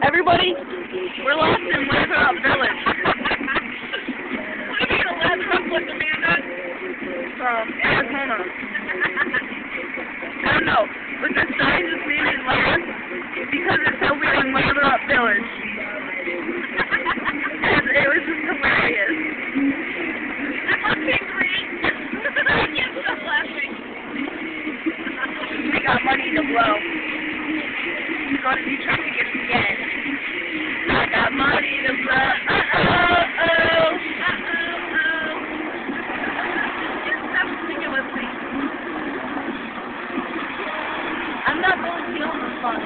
Everybody, we're lost in Latherup Village. What are you gonna latherup with, Amanda? From Arizona. I don't know, but the sign just made me laugh because it said we were in Latherup Village. And it was just hilarious. That must be great. I can't stop laughing. We got money to blow. We're going to Detroit to get it again. I got money to blow. I'm not really feeling the fun.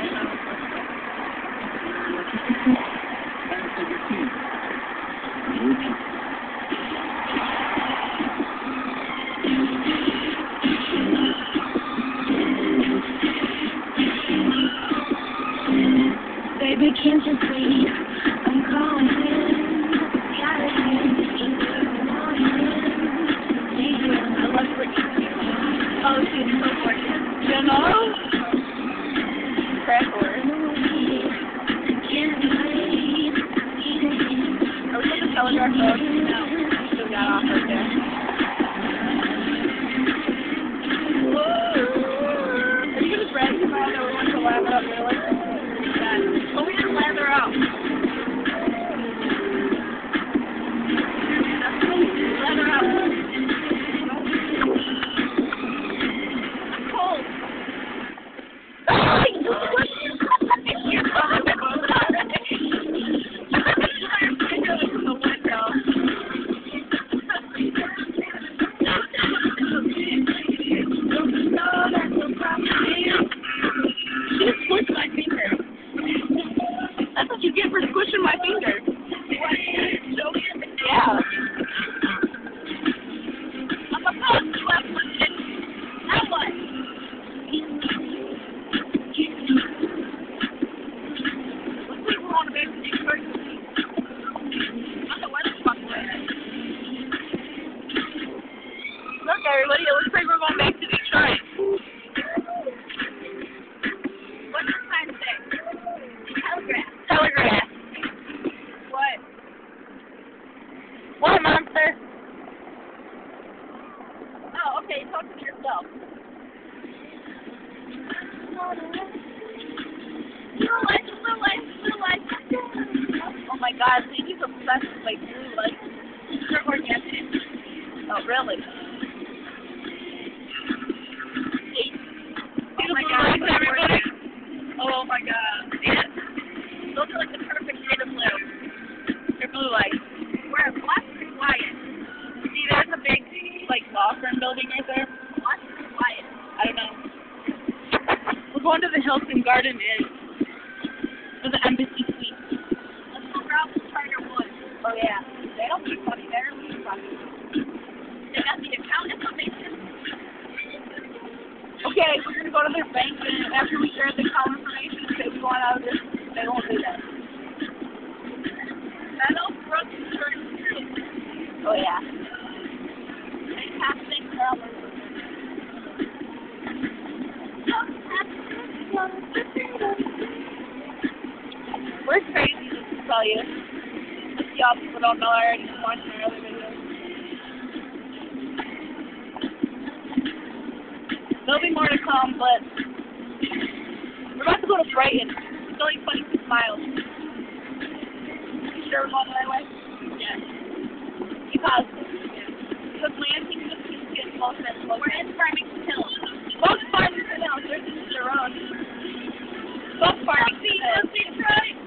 Baby, can't you see? I'm calling in. Got it in. I love Brittany. Oh, she's so gorgeous. You know? Crackler. I was at the Telegraph Road. No. Still got off right there. Are you gonna brag about that we went to Latherup Village? But we didn't lather out. Lather out. I'm cold. Squish my finger. That's what you get for squishing my finger. Yeah. I'm supposed to have lifted. Now what? Looks like we're on a big Detroit. I don't know where the fuck we're at. Look, everybody, it looks like we're going back to Detroit. What's the sign say? Telegraph. Telegraph. What? What, monster? Oh, okay. Talk to yourself. Blue lights, blue lights, blue lights. Oh my god, Lindy's obsessed with like blue lights. They're organic. Oh, really? Oh my Blue god, lights, everybody. Oh my god. Yeah. Those are like the perfect shade of blue. They're blue lights. Where black is quiet. See, there's a big, like, law firm building right there. Black is quiet. I don't know. We're going to the Hilton Garden Inn. For the embassy suite. Let's go around the Charter Woods. Oh, yeah. They don't be funny. They're really funny. They got the account information. Okay, we're going to go to their bank, and after we share the account information, say we want out of this, they won't do that. Metal Brook Insurance too. Oh, yeah. They have $6. We're crazy, just to tell you. If y'all people don't know, I already watched my other videos. There'll be more to come, but we're about to go to Brighton. It's only 26 miles. You sure we're going the right way? Yeah. Because Lansing just keeps getting closer and closer. We're in Farmington Hills. Both Farmington Hills, there's just the road. Both Farmington Hills. Detroit.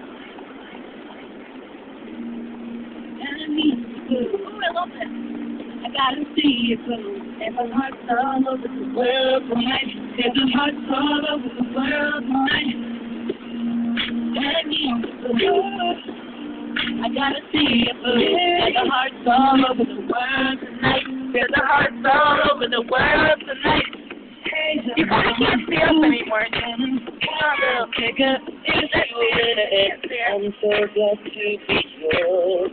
Ooh, I love this. I gotta see you blue. And my heart's all over the world tonight. And my heart's all over the world tonight. Let me on the blue. I gotta see you blue. And the heart's all over the world tonight. There's a hearts all over the world tonight. You probably can't see us anymore. Little kicker, it's I'm so glad to be yours.